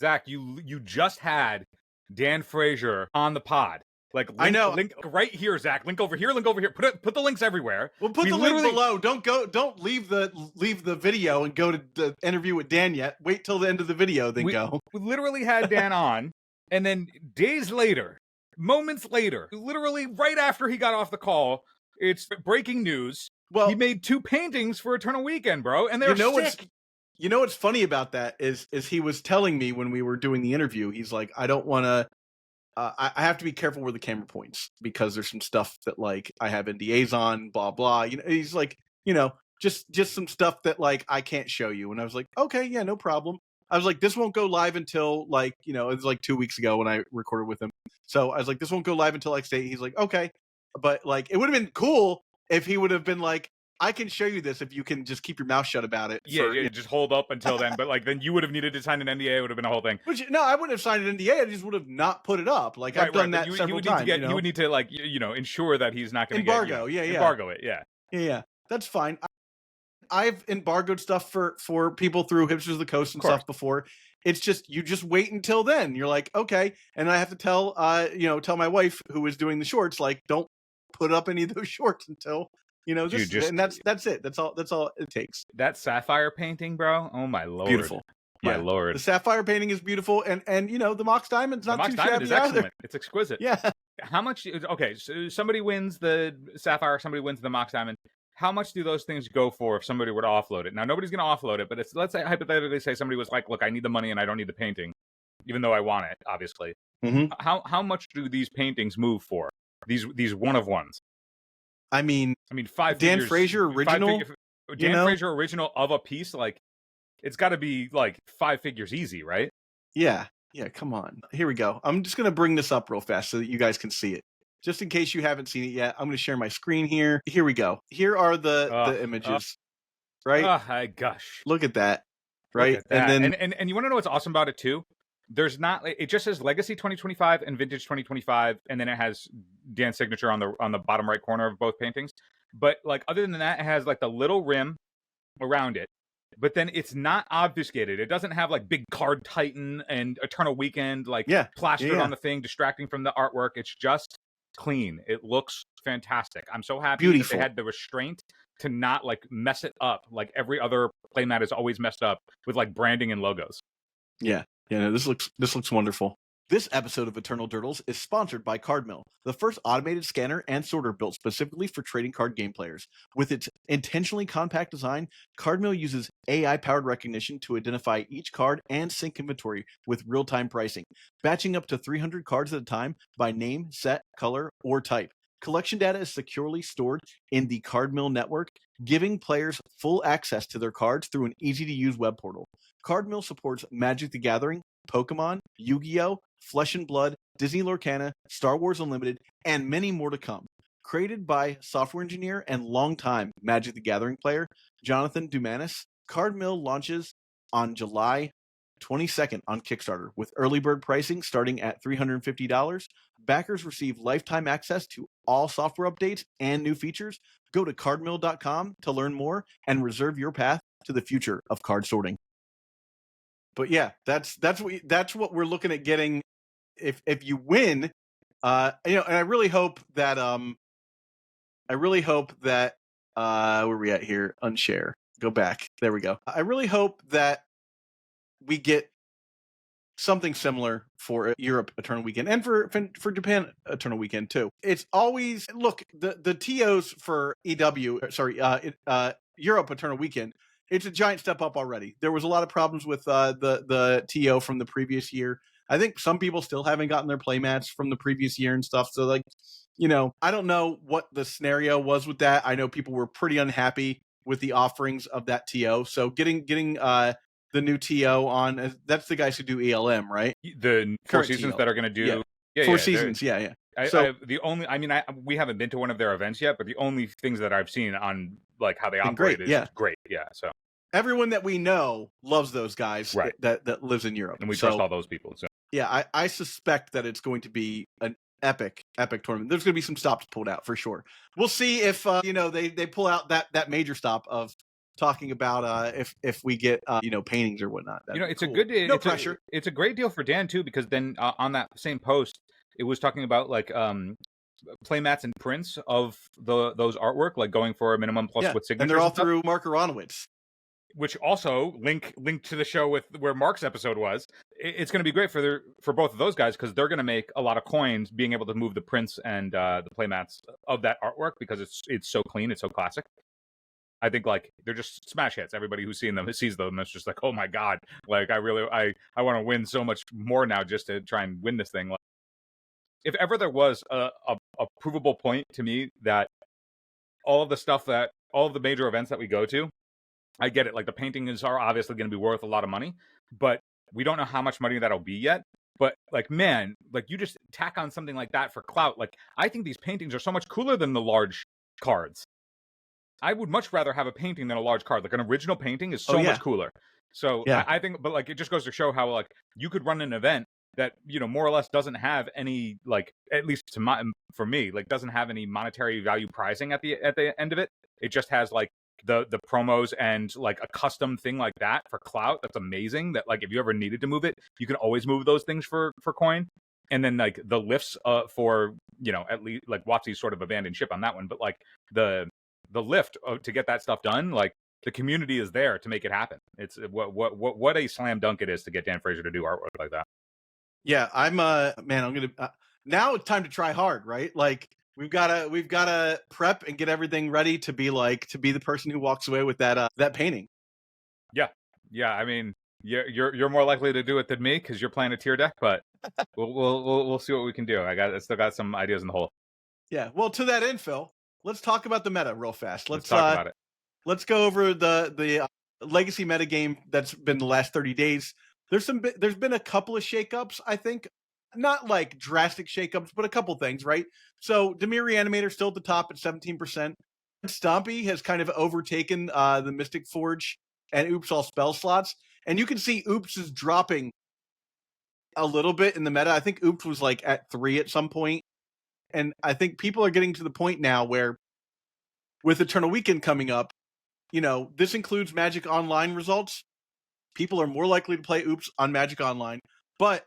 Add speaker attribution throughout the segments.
Speaker 1: Zach, you just had Dan Frazier on the pod. Like,
Speaker 2: I know.
Speaker 1: Link right here, Zach. Link over here. Link over here. Put the links everywhere.
Speaker 2: Well, put the link below. Don't leave the video and go to the interview with Dan yet. Wait till the end of the video, then go.
Speaker 1: We literally had Dan on, and then days later, moments later, literally right after he got off the call, it's breaking news. Well, he made 2 paintings for Eternal Weekend, bro, and they're sick.
Speaker 2: You know what's funny about that is he was telling me when we were doing the interview, he's like, I don't want to. I have to be careful where the camera points because there's some stuff that like I have NDAs on, blah blah. You know, he's like, just some stuff that like I can't show you. And I was like, okay, yeah, no problem. I was like, this won't go live until like, it was like 2 weeks ago when I recorded with him. So I was like, this won't go live until like say. He's like, okay, but like it would have been cool if he would have been like, I can show you this if you can just keep your mouth shut about it.
Speaker 1: Yeah, just hold up until then. But like, then you would have needed to sign an NDA. It would have been a whole thing.
Speaker 2: No, I wouldn't have signed an NDA. I just would have not put it up. Like I've done that several times.
Speaker 1: You would need to like, ensure that he's not going to
Speaker 2: embargo.
Speaker 1: Embargo it. Yeah.
Speaker 2: Yeah. That's fine. I've embargoed stuff for people through Hipsters of the Coast and stuff before. It's just you just wait until then. You're like, okay, and I have to tell my wife who is doing the shorts like, don't put up any of those shorts until. And that's it. That's all it takes.
Speaker 1: That sapphire painting, bro. Oh my lord,
Speaker 2: beautiful.
Speaker 1: My lord,
Speaker 2: the sapphire painting is beautiful, and the Mox Diamond's not too shabby
Speaker 1: is excellent.
Speaker 2: either.
Speaker 1: It's exquisite.
Speaker 2: Yeah.
Speaker 1: How much? Okay, so somebody wins the sapphire, somebody wins the Mox Diamond. How much do those things go for if somebody were to offload it? Now nobody's going to offload it, but let's say hypothetically say somebody was like, look, I need the money and I don't need the painting, even though I want it, obviously.
Speaker 2: Mm-hmm.
Speaker 1: How much do these paintings move for? These one of ones.
Speaker 2: I mean,
Speaker 1: 5
Speaker 2: Dan
Speaker 1: figures,
Speaker 2: Frazier original.
Speaker 1: Frazier original of a piece, like it's got to be like 5 figures easy, right?
Speaker 2: Yeah. Come on, here we go. I'm just gonna bring this up real fast so that you guys can see it, just in case you haven't seen it yet. I'm gonna share my screen here. Here we go. Here are the images, right?
Speaker 1: Oh my gosh,
Speaker 2: look at that, right?
Speaker 1: At that. And you want to know what's awesome about it too? There's not. It just says Legacy 2025 and Vintage 2025, and then it has Dan's signature on the bottom right corner of both paintings. But like other than that, it has like the little rim around it. But then it's not obfuscated. It doesn't have like big Card Titan and Eternal Weekend plastered on the thing, distracting from the artwork. It's just clean. It looks fantastic. I'm so happy that they had the restraint to not like mess it up like every other playmat is always messed up with like branding and logos.
Speaker 2: Yeah. Yeah, this looks wonderful. This episode of Eternal Durdles is sponsored by Cardmill, the first automated scanner and sorter built specifically for trading card game players. With its intentionally compact design, Cardmill uses AI-powered recognition to identify each card and sync inventory with real-time pricing, batching up to 300 cards at a time by name, set, color, or type. Collection data is securely stored in the Cardmill network, giving players full access to their cards through an easy-to-use web portal. Cardmill supports Magic the Gathering, Pokemon, Yu-Gi-Oh!, Flesh and Blood, Disney Lorcana, Star Wars Unlimited, and many more to come. Created by software engineer and longtime Magic the Gathering player Jonathan Dumanis, Cardmill launches on July 22nd on Kickstarter with early bird pricing starting at $350. Backers receive lifetime access to all software updates and new features. Go to cardmill.com to learn more and reserve your path to the future of card sorting. But yeah, that's what we're looking at getting if you win. And I really hope that where are we at here? Unshare. Go back. There we go. I really hope that we get something similar for Europe Eternal Weekend and for Japan Eternal Weekend too. It's always the TOs for Europe Eternal Weekend. It's a giant step up already. There was a lot of problems with the TO from the previous year. I think some people still haven't gotten their playmats from the previous year and stuff. So I don't know what the scenario was with that. I know people were pretty unhappy with the offerings of that TO. So getting the new TO on, that's the guys who do ELM, right?
Speaker 1: The Four Seasons TO that are going to do
Speaker 2: Four Seasons. Yeah.
Speaker 1: We haven't been to one of their events yet, but the only things that I've seen on like how they operate is great. Yeah. So
Speaker 2: everyone that we know loves those guys that lives in Europe,
Speaker 1: and we trust all those people. So
Speaker 2: yeah, I suspect that it's going to be an epic tournament. There's going to be some stops pulled out for sure. We'll see if they pull out that major stop of talking about if we get paintings or whatnot. That'd be
Speaker 1: It's a
Speaker 2: cool.
Speaker 1: good
Speaker 2: No pressure.
Speaker 1: It's a great deal for Dan too, because then on that same post, it was talking about like playmats and prints of those artwork, like going for a minimum plus with signatures,
Speaker 2: and they're all through Mark Aronowitz.
Speaker 1: Which also link to the show with where Mark's episode was. It's going to be great for both of those guys, because they're going to make a lot of coins being able to move the prints and the playmats of that artwork, because it's so clean, it's so classic. I think like they're just smash hits. Everybody who's seen them sees them. It's just like, oh my god, like I want to win so much more now just to try and win this thing. Like, if ever there was a provable point to me that all of the major events that we go to, I get it. Like the paintings are obviously going to be worth a lot of money, but we don't know how much money that'll be yet. But like, man, like you just tack on something like that for clout. Like I think these paintings are so much cooler than the large cards. I would much rather have a painting than a large card. Like an original painting is so much cooler. So I think, but like it just goes to show how like you could run an event that more or less doesn't have any, like, at least for me, like doesn't have any monetary value pricing at the end of it. It just has like the promos and like a custom thing like that for clout. That's amazing. That like if you ever needed to move it, you can always move those things for coin. And then like the lifts for at least like Watsy's sort of abandoned ship on that one, but like the lift to get that stuff done, like the community is there to make it happen. It's what a slam dunk it is to get Dan Frazier to do artwork like that.
Speaker 2: Yeah, I'm gonna now it's time to try hard, right? Like we've gotta prep and get everything ready to be the person who walks away with that painting.
Speaker 1: Yeah. I mean, you're more likely to do it than me because you're playing a tier deck, but we'll see what we can do. I still got some ideas in the hole.
Speaker 2: Yeah. Well, to that end, Phil, let's talk about the meta real fast.
Speaker 1: Let's talk about it.
Speaker 2: Let's go over the legacy metagame that's been the last 30 days. There's been a couple of shakeups, I think. Not like drastic shakeups, but a couple things, right? So Dimir Reanimator still at the top at 17%. Stompy has kind of overtaken the Mystic Forge and Oops all spell slots. And you can see Oops is dropping a little bit in the meta. I think Oops was like at 3 at some point. And I think people are getting to the point now where with Eternal Weekend coming up, this includes Magic Online results. People are more likely to play Oops on Magic Online. But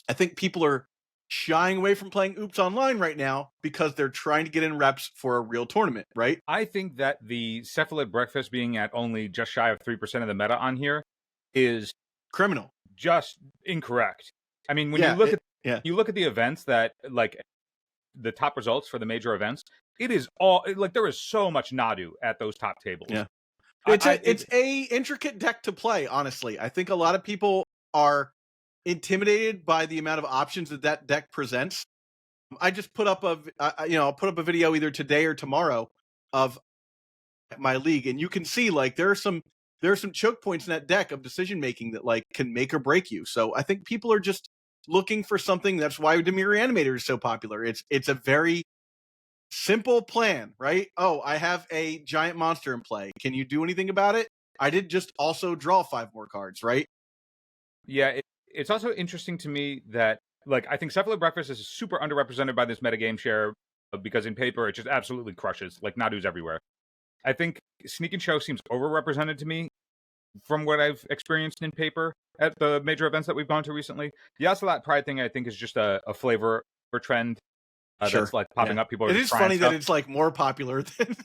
Speaker 2: I think people are shying away from playing Oops Online right now because they're trying to get in reps for a real tournament, right?
Speaker 1: I think that the Cephalid Breakfast being at only just shy of 3% of the meta on here is
Speaker 2: criminal.
Speaker 1: Just incorrect. I mean, when you look at the events that like the top results for the major events, it is all like there is so much Nadu at those top tables.
Speaker 2: Yeah. It's a intricate deck to play, honestly. I think a lot of people are intimidated by the amount of options that deck presents. I just put up I'll put up a video either today or tomorrow of my league, and you can see like there are some choke points in that deck of decision making that like can make or break you. So I think people are just looking for something. That's why Dimir Reanimator is so popular. It's a very simple plan, right? Oh, I have a giant monster in play. Can you do anything about it? I did just also draw 5 more cards, right?
Speaker 1: Yeah, it's also interesting to me that like I think Cephalid Breakfast is super underrepresented by this metagame share because in paper it just absolutely crushes. Like Nadu's everywhere. I think Sneak and Show seems overrepresented to me from what I've experienced in paper at the major events that we've gone to recently. The Ocelot Pride thing I think is just a flavor or trend that's like popping up. People are
Speaker 2: it is funny that it's like more popular than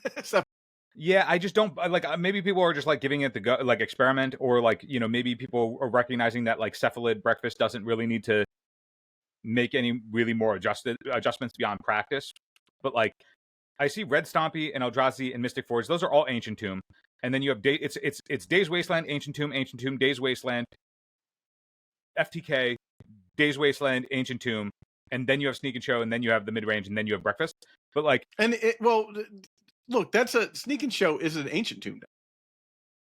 Speaker 1: Yeah, I just don't like. Maybe people are just like giving it the go, like experiment, or like maybe people are recognizing that like Cephalid Breakfast doesn't really need to make any really more adjustments beyond practice. But like, I see Red Stompy and Eldrazi and Mystic Forge; those are all Ancient Tomb, and then you have it's Days Wasteland, Ancient Tomb, Days Wasteland, FTK, Days Wasteland, Ancient Tomb, and then you have Sneak and Show, and then you have the mid range, and then you have Breakfast. But like,
Speaker 2: look, that's a Sneak and Show is an Ancient Tomb deck.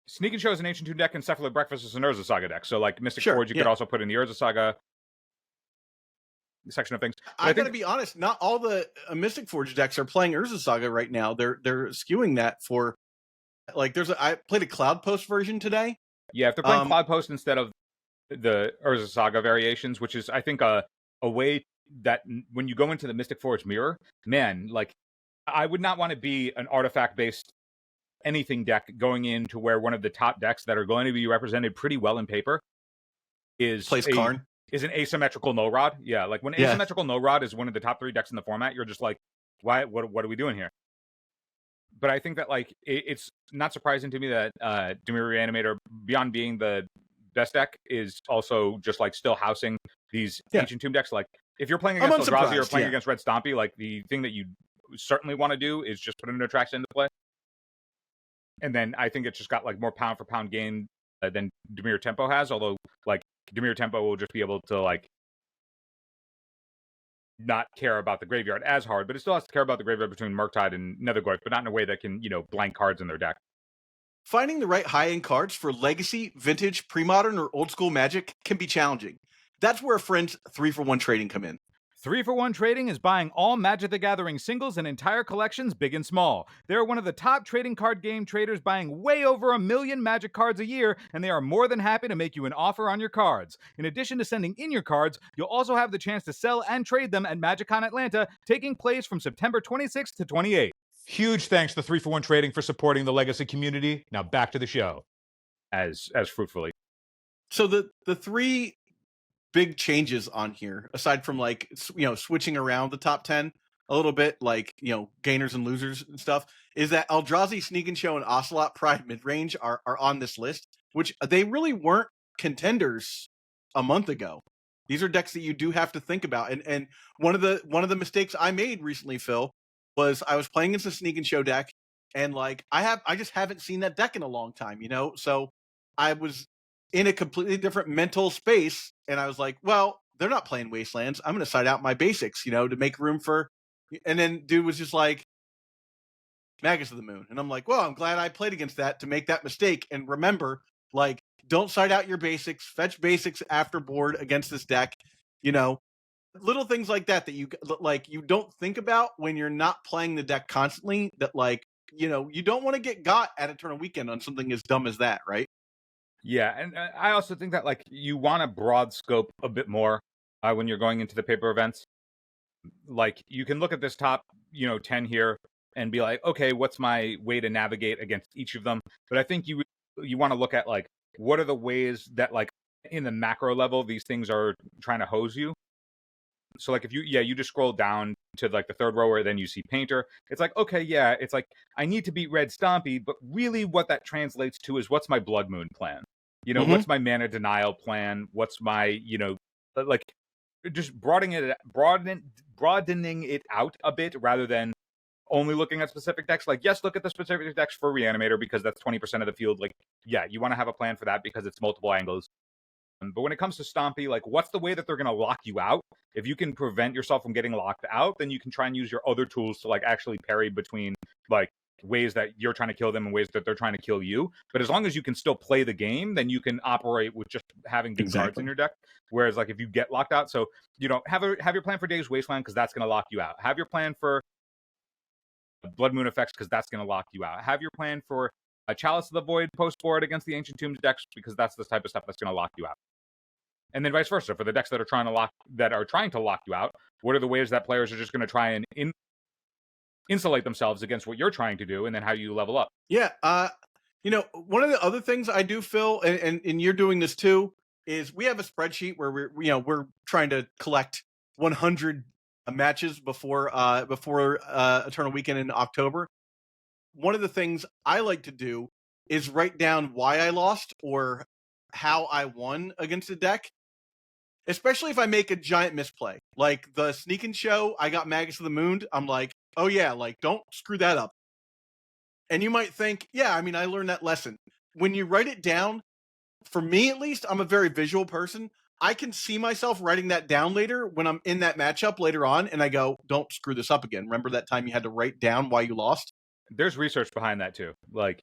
Speaker 1: Sneak and Show is an Ancient Tomb deck, and Cephalid Breakfast is an Urza Saga deck. So like Mystic Forge, you could also put in the Urza Saga section of things.
Speaker 2: I gotta be honest, not all the Mystic Forge decks are playing Urza Saga right now. They're skewing that for like I played a Cloud Post version today.
Speaker 1: Yeah, if they're playing Cloud Post instead of the Urza Saga variations, which is I think a way that when you go into the Mystic Forge mirror, man, like I would not want to be an artifact based anything deck going into where one of the top decks that are going to be represented pretty well in paper is
Speaker 2: Karn.
Speaker 1: Is an asymmetrical no rod. Yeah, like when asymmetrical no rod is one of the top 3 decks in the format, you're just like, why? What are we doing here? But I think that like it's not surprising to me that Dimir Reanimator, beyond being the best deck, is also just like still housing these Ancient Tomb decks. Like if you're playing against Eldrazi or playing against Red Stompy, like the thing that you certainly want to do is just put an attraction into play. And then I think it's just got like more pound for pound gain than Dimir Tempo has. Although like Dimir Tempo will just be able to like not care about the graveyard as hard, but it still has to care about the graveyard between Murktide and Nethergorth, but not in a way that can, blank cards in their deck.
Speaker 2: Finding the right high-end cards for Legacy, Vintage, Pre-Modern, or Old School Magic can be challenging. That's where friends 3-for-1 trading come in.
Speaker 1: 3-for-1 trading is buying all Magic the Gathering singles and entire collections, big and small. They're one of the top trading card game traders, buying way over 1 million Magic cards a year, and they are more than happy to make you an offer on your cards. In addition to sending in your cards, you'll also have the chance to sell and trade them at MagicCon Atlanta, taking place from September 26th to 28th. Huge thanks to 3-for-1 Trading for supporting the Legacy community. Now back to the show. As fruitfully.
Speaker 2: So the 3 big changes on here, aside from like switching around the top 10 a little bit, like gainers and losers and stuff, is that Eldrazi, Sneak and Show, and Ocelot Pride midrange are on this list, which they really weren't contenders a month ago. These are decks that you do have to think about, and one of the mistakes I made recently, Phil, was I was playing against a Sneak and Show deck, and like I just haven't seen that deck in a long time, so I was in a completely different mental space, and I was like, well, they're not playing Wastelands. I'm going to side out my basics, to make room for... And then dude was just like, Magus of the Moon. And I'm like, well, I'm glad I played against that to make that mistake. And remember, like, don't side out your basics. Fetch basics after board against this deck. Little things like that you don't think about when you're not playing the deck constantly, that you don't want to get got at Eternal Weekend on something as dumb as that, right?
Speaker 1: Yeah, and I also think that like you want to broad scope a bit more when you're going into the paper events. Like you can look at this top, 10 here and be like, okay, what's my way to navigate against each of them? But I think you want to look at like what are the ways that like in the macro level these things are trying to hose you. So like if you just scroll down to like the 3rd row where then you see Painter, it's like, okay, yeah, it's like I need to beat Red Stompy, but really what that translates to is what's my Blood Moon plan? What's my mana denial plan? What's my, like just broadening it out a bit rather than only looking at specific decks. Like, yes, look at the specific decks for Reanimator because that's 20% of the field. Like, yeah, you want to have a plan for that because it's multiple angles. But when it comes to Stompy, like, what's the way that they're going to lock you out? If you can prevent yourself from getting locked out, then you can try and use your other tools to, like, actually parry between, like, ways that you're trying to kill them and ways that they're trying to kill you. But as long as you can still play the game, then you can operate with just having good cards in your deck. Whereas, like, if you get locked out, so, have your plan for Dave's Wasteland because that's going to lock you out. Have your plan for Blood Moon effects because that's going to lock you out. Have your plan for a Chalice of the Void post board against the Ancient Tombs decks because that's the type of stuff that's going to lock you out. And then vice versa for the decks that are trying to lock you out. What are the ways that players are just going to try and insulate themselves against what you're trying to do, and then how you level up?
Speaker 2: Yeah, one of the other things I do, Phil, and you're doing this too, is we have a spreadsheet where we're trying to collect 100 matches before Eternal Weekend in October. One of the things I like to do is write down why I lost or how I won against a deck, especially if I make a giant misplay. Like the Sneak and Show, I got Magus of the Moon. I'm like, oh yeah, like don't screw that up. And you might think, yeah, I mean, I learned that lesson. When you write it down, for me at least, I'm a very visual person. I can see myself writing that down later when I'm in that matchup later on, and I go, don't screw this up again. Remember that time you had to write down why you lost?
Speaker 1: There's research behind that too. Like,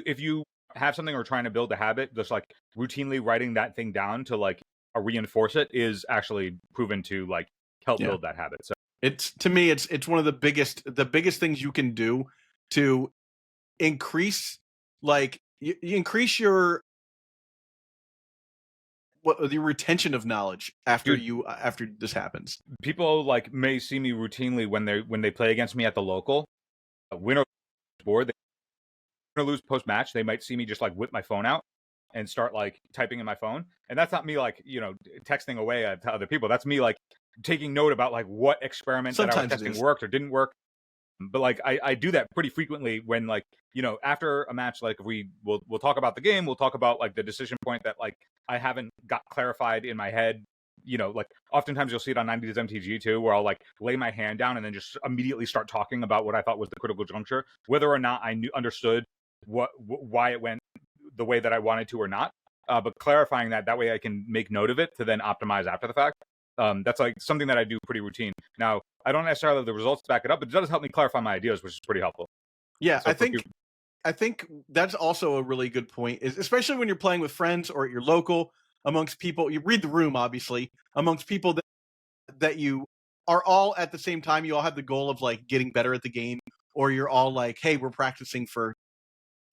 Speaker 1: if you have something or trying to build a habit, just like routinely writing that thing down to like reinforce it is actually proven to like help build that habit. So
Speaker 2: it's, to me, it's one of the biggest things you can do to increase, like you increase your the retention of knowledge after this happens.
Speaker 1: People like may see me routinely when they play against me at the local winner board. gonna lose post match, they might see me just like whip my phone out and start like typing in my phone, and that's not me like texting away to other people. That's me like taking note about like what experiment that I was testing worked or didn't work. But like I do that pretty frequently when like after a match, like we'll talk about the game, we'll talk about like the decision point that like I haven't got clarified in my head. Like oftentimes you'll see it on 90s MTG too, where I'll like lay my hand down and then just immediately start talking about what I thought was the critical juncture, whether or not I understood why it went the way that I wanted to or not. But clarifying that way I can make note of it to then optimize after the fact. That's like something that I do pretty routine. Now, I don't necessarily have the results to back it up, but it does help me clarify my ideas, which is pretty helpful.
Speaker 2: Yeah, so I think that's also a really good point, is especially when you're playing with friends or at your local, amongst people, you read the room, obviously, amongst people that you are all at the same time, you all have the goal of like getting better at the game, or you're all like, hey, we're practicing for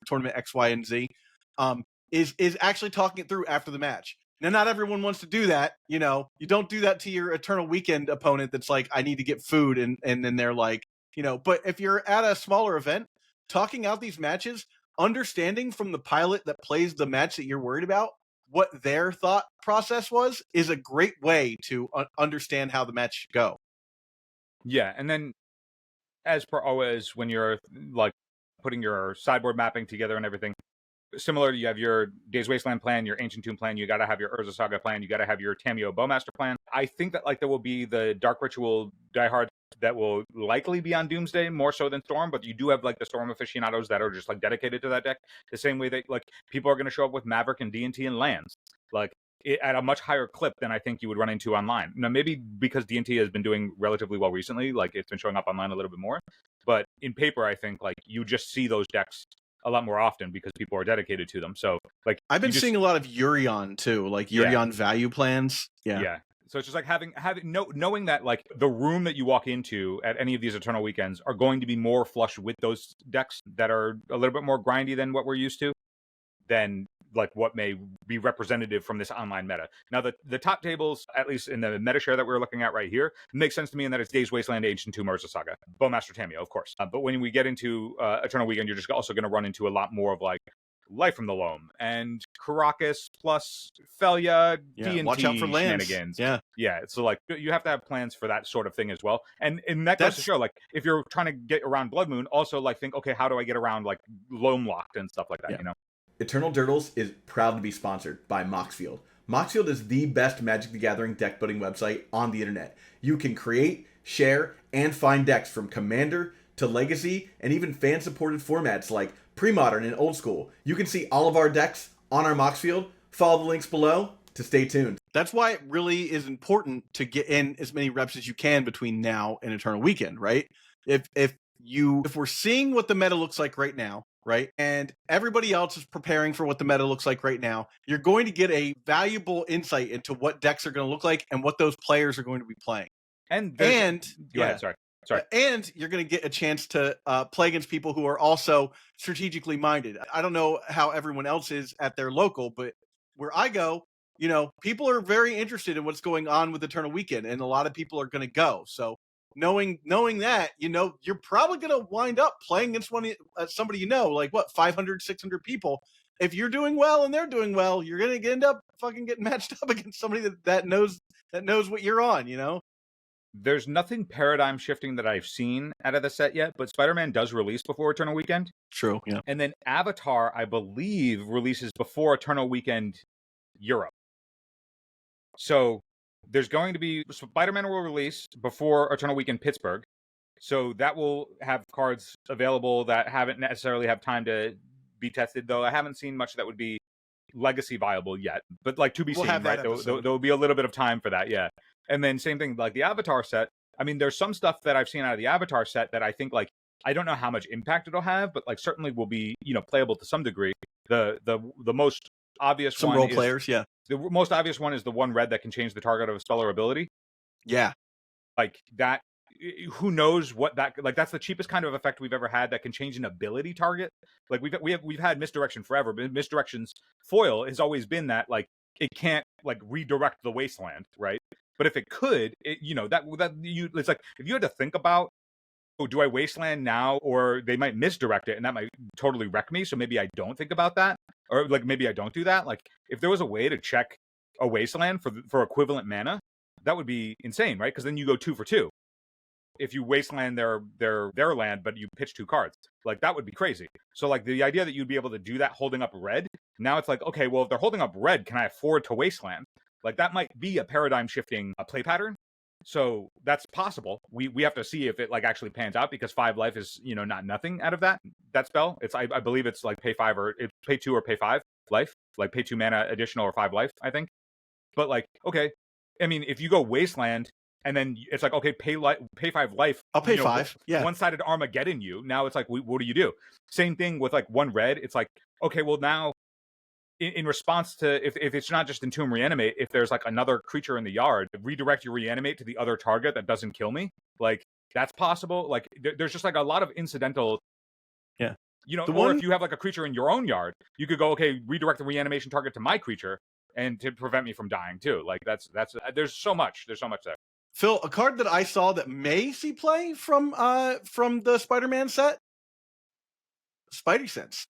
Speaker 2: tournament X, Y, and Z, is actually talking it through after the match. Now, not everyone wants to do that. You don't do that to your Eternal Weekend opponent that's like, I need to get food. And then they're like, but if you're at a smaller event, talking out these matches, understanding from the pilot that plays the match that you're worried about, what their thought process was, is a great way to understand how the match should go.
Speaker 1: Yeah. And then as per always, when you're like putting your sideboard mapping together and everything, similar, you have your Days Wasteland plan, your Ancient Tomb plan, you got to have your Urza Saga plan, you got to have your Tameo Bowmaster plan. I think that like there will be the Dark Ritual diehards that will likely be on Doomsday more so than Storm, but you do have like the Storm aficionados that are just like dedicated to that deck, the same way that like people are going to show up with Maverick and D&T and lands, like at a much higher clip than I think you would run into online. Now, maybe because D&T has been doing relatively well recently, like it's been showing up online a little bit more, but in paper, I think like you just see those decks a lot more often because people are dedicated to them. So like
Speaker 2: I've been seeing a lot of Yurion too, like Yurion value plans. Yeah.
Speaker 1: So it's just like knowing that like the room that you walk into at any of these Eternal Weekends are going to be more flush with those decks that are a little bit more grindy than what we're used to, than like what may be representative from this online meta. Now the top tables, at least in the meta share that we're looking at right here, makes sense to me in that it's Days Wasteland, Ancient Tomb, Urza Saga, Bowmaster Tameo, of course. But when we get into Eternal Weekend, you're just also going to run into a lot more of like Life from the Loam and Karakas plus Felia, D&T
Speaker 2: watch out for lands.
Speaker 1: Shenanigans. Yeah. So like you have to have plans for that sort of thing as well. And that goes to show like if you're trying to get around Blood Moon, also like think, okay, how do I get around like Loam Locked and stuff like that?
Speaker 3: Eternal Durdles is proud to be sponsored by Moxfield. Moxfield is the best Magic the Gathering deck building website on the internet. You can create, share, and find decks from Commander to Legacy and even fan-supported formats like Pre-Modern and Old School. You can see all of our decks on our Moxfield. Follow the links below to stay tuned.
Speaker 2: That's why it really is important to get in as many reps as you can between now and Eternal Weekend, right? If we're seeing what the meta looks like right now, right, and everybody else is preparing for what the meta looks like right now, you're going to get a valuable insight into what decks are going to look like and what those players are going to be playing.
Speaker 1: And go ahead, sorry.
Speaker 2: And you're going to get a chance to play against people who are also strategically minded. I don't know how everyone else is at their local, but where I go, people are very interested in what's going on with Eternal Weekend, and a lot of people are going to go. So knowing that, you're probably going to wind up playing against somebody like 500, 600 people. If you're doing well and they're doing well, you're going to end up fucking getting matched up against somebody that knows what you're on.
Speaker 1: There's nothing paradigm shifting that I've seen out of the set yet, but Spider-Man does release before Eternal Weekend.
Speaker 2: True, yeah.
Speaker 1: And then Avatar, I believe, releases before Eternal Weekend Europe. So there's going to be Spider-Man will release before Eternal Weekend Pittsburgh. So that will have cards available that haven't necessarily have time to be tested, though I haven't seen much that would be legacy viable yet. But like to be seen, right? There will be a little bit of time for that, yeah. And then same thing, like the Avatar set. I mean, there's some stuff that I've seen out of the Avatar set that I think, like, I don't know how much impact it'll have, but like certainly will be, playable to some degree. The most obvious
Speaker 2: some
Speaker 1: one
Speaker 2: role
Speaker 1: is,
Speaker 2: players, yeah.
Speaker 1: The most obvious one is the one red that can change the target of a spell or ability.
Speaker 2: Yeah,
Speaker 1: like that. Who knows what that like? That's the cheapest kind of effect we've ever had that can change an ability target. Like we've had misdirection forever, but misdirection's foil has always been that like it can't like redirect the wasteland, right? But if it could, it's like if you had to think about do I wasteland now, or they might misdirect it and that might totally wreck me. So maybe I don't think about that, or like maybe I don't do that. Like if there was a way to check a wasteland for equivalent mana, that would be insane, right? Because then you go 2 for 2. If you wasteland their land, but you pitch 2 cards, like that would be crazy. So like the idea that you'd be able to do that holding up red, now it's like, okay, well if they're holding up red, can I afford to wasteland? Like that might be a paradigm shifting play pattern. So that's possible. We have to see if it like actually pans out, because 5 life is, you know, not nothing out of that spell. It's I believe it's like pay 5 or it's pay 2 or pay 5 life, like pay 2 mana additional or 5 life, I think. But like, okay, I mean, if you go wasteland and then it's like, okay, pay 5 life.
Speaker 2: I'll pay 5. Yeah.
Speaker 1: One-sided Armageddon you. Now it's like, what do you do? Same thing with like 1 red. It's like, okay, well now in response to, if it's not just Entomb Reanimate, if there's like another creature in the yard, redirect your Reanimate to the other target that doesn't kill me. Like that's possible. Like there's just like a lot of incidental.
Speaker 2: Yeah.
Speaker 1: You know, if you have like a creature in your own yard, you could go, okay, redirect the reanimation target to my creature and to prevent me from dying too. Like that's there's so much there.
Speaker 2: Phil, a card that I saw that may see play from the Spider-Man set, Spidey Sense.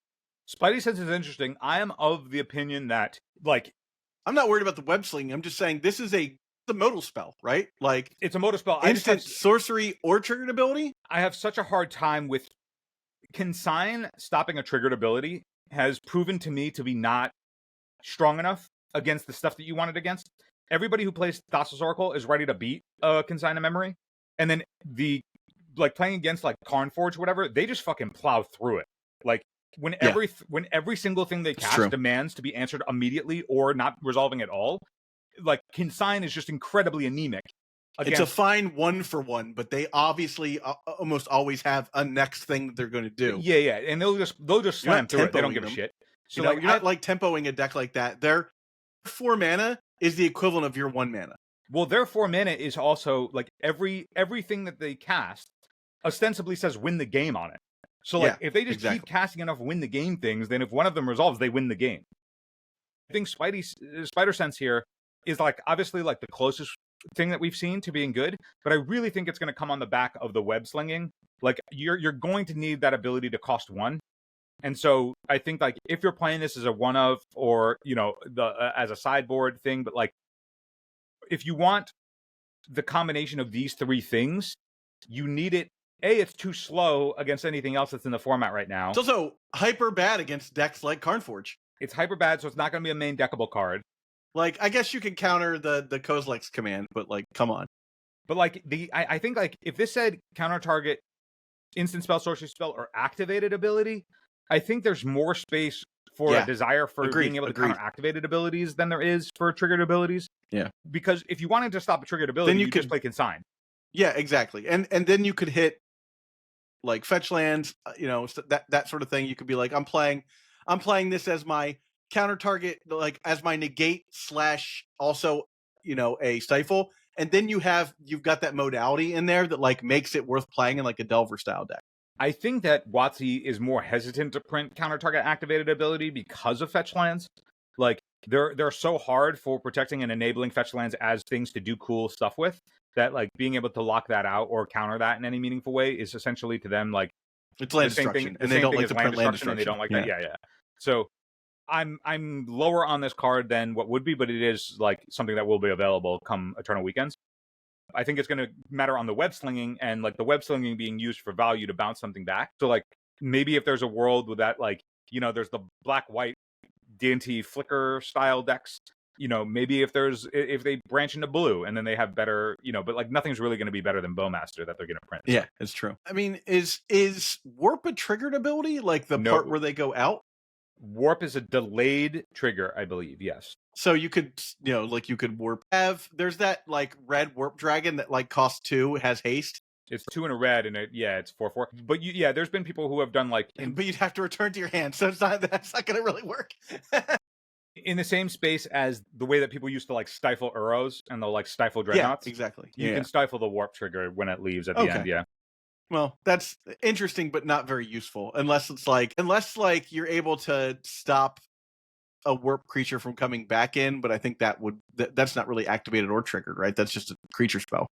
Speaker 1: Spidey Sense is interesting. I am of the opinion that, like,
Speaker 2: I'm not worried about the web slinging. I'm just saying this is a modal spell, right? Like
Speaker 1: it's a modal spell.
Speaker 2: Instant sorcery or triggered ability.
Speaker 1: I have such a hard time with Consign stopping a triggered ability. Has proven to me to be not strong enough against the stuff that you want it against. Everybody who plays Thassa's Oracle is ready to beat Consign of Memory. And then playing against like Karnforge or whatever, they just fucking plow through it. Like when every single thing they cast demands to be answered immediately or not resolving at all, like Consign is just incredibly anemic.
Speaker 2: It's a fine 1-for-1, but they obviously almost always have a next thing that they're going to do.
Speaker 1: Yeah, and they'll just slam through it. They don't give a shit. So
Speaker 2: you're not like tempoing a deck like that. Their 4 mana is the equivalent of your 1 mana.
Speaker 1: Well, their 4 mana is also like everything that they cast ostensibly says win the game on it. So like if they just keep casting enough win the game things, then if one of them resolves, they win the game. I think Spider Sense here is like obviously like the closest thing that we've seen to being good, but I really think it's going to come on the back of the web slinging. Like you're going to need that ability to cost 1. And so I think like if you're playing this as a one of, or you know, as a sideboard thing, but like if you want the combination of these 3 things, you need it. It's too slow against anything else that's in the format right now.
Speaker 2: It's also hyper bad against decks like Karnforge.
Speaker 1: It's hyper bad, so it's not going to be a main deckable card.
Speaker 2: Like I guess you can counter the Kozilek's command, but like come on.
Speaker 1: But like I think like if this said counter target instant spell, sorcery spell, or activated ability, I think there's more space for a desire for being able to counter activated abilities than there is for triggered abilities.
Speaker 2: Yeah.
Speaker 1: Because if you wanted to stop a triggered ability, then you could just play Consign.
Speaker 2: Yeah, exactly. And then you could hit like fetch lands, you know, that sort of thing. You could be like, I'm playing this as my counter target, like as my negate / also, you know, a stifle. And then you've got that modality in there that like makes it worth playing in like a Delver style deck.
Speaker 1: I think that WotC is more hesitant to print counter target activated ability because of fetch lands. Like they're so hard for protecting and enabling fetch lands as things to do cool stuff with, that like being able to lock that out or counter that in any meaningful way is essentially to them like
Speaker 2: it's land destruction, and they don't like to print land destruction.
Speaker 1: And they don't like that. Yeah. So I'm lower on this card than what would be, but it is like something that will be available come Eternal Weekends. I think it's going to matter on the web slinging, and like the web slinging being used for value to bounce something back. So like maybe if there's a world with that, like, you know, there's the black-white D&T flicker style decks, you know, maybe if they branch into blue and then they have better, you know, but like nothing's really going to be better than Bowmaster that they're going to print.
Speaker 2: Yeah, it's true. I mean, is Warp a triggered ability, like the part where they go out?
Speaker 1: Warp is a delayed trigger, I believe. Yes.
Speaker 2: So you could, you know, like you could warp. There's that like red warp dragon that like costs 2, has haste.
Speaker 1: It's 2 in a red, and it's 4/4. But there's been people who have done like,
Speaker 2: but you'd have to return to your hand, so that's not going to really work.
Speaker 1: In the same space as the way that people used to like stifle Uros and they'll like stifle Dreadnoughts.
Speaker 2: Yeah, exactly.
Speaker 1: You can stifle the warp trigger when it leaves at the end. Yeah.
Speaker 2: Well, that's interesting, but not very useful unless you're able to stop a warp creature from coming back in. But I think that's not really activated or triggered, right? That's just a creature spell.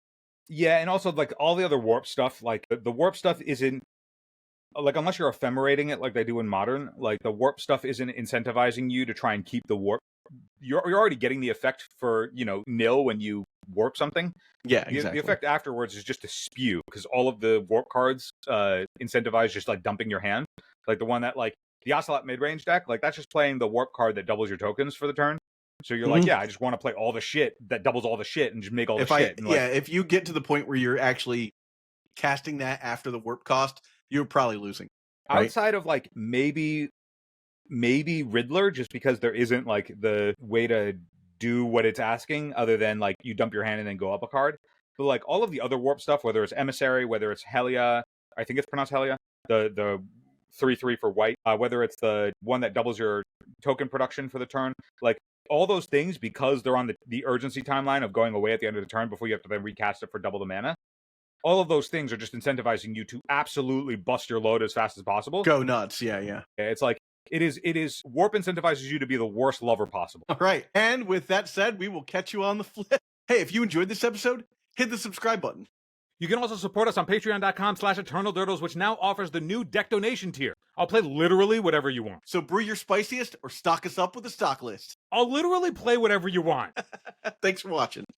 Speaker 1: Yeah, and also like all the other warp stuff, like the warp stuff isn't like, unless you're ephemerating it like they do in Modern, like the warp stuff isn't incentivizing you to try and keep the warp. You're already getting the effect for, nil when you warp something.
Speaker 2: Yeah,
Speaker 1: The
Speaker 2: exactly.
Speaker 1: effect afterwards is just to spew, because all of the warp cards incentivize just like dumping your hand. Like the one that like the Ocelot mid-range deck, like that's just playing the warp card that doubles your tokens for the turn. So you're like, yeah, I just want to play all the shit that doubles all the shit and just make all the shit. And
Speaker 2: if you get to the point where you're actually casting that after the warp cost, you're probably losing. Right?
Speaker 1: Outside of like maybe Riddler, just because there isn't like the way to do what it's asking other than like you dump your hand and then go up a card. But like all of the other warp stuff, whether it's Emissary, whether it's Helia, I think it's pronounced Helia, the 3/3 for white, whether it's the one that doubles your token production for the turn, like all those things, because they're on the urgency timeline of going away at the end of the turn before you have to then recast it for double the mana. All of those things are just incentivizing you to absolutely bust your load as fast as possible.
Speaker 2: Go nuts, yeah.
Speaker 1: It's like it is warp incentivizes you to be the worst lover possible.
Speaker 2: All right. And with that said, we will catch you on the flip. Hey, if you enjoyed this episode, hit the subscribe button.
Speaker 1: You can also support us on patreon.com/EternalDurdles, which now offers the new deck donation tier. I'll play literally whatever you want.
Speaker 2: So brew your spiciest or stock us up with a stock list.
Speaker 1: I'll literally play whatever you want.
Speaker 2: Thanks for watching.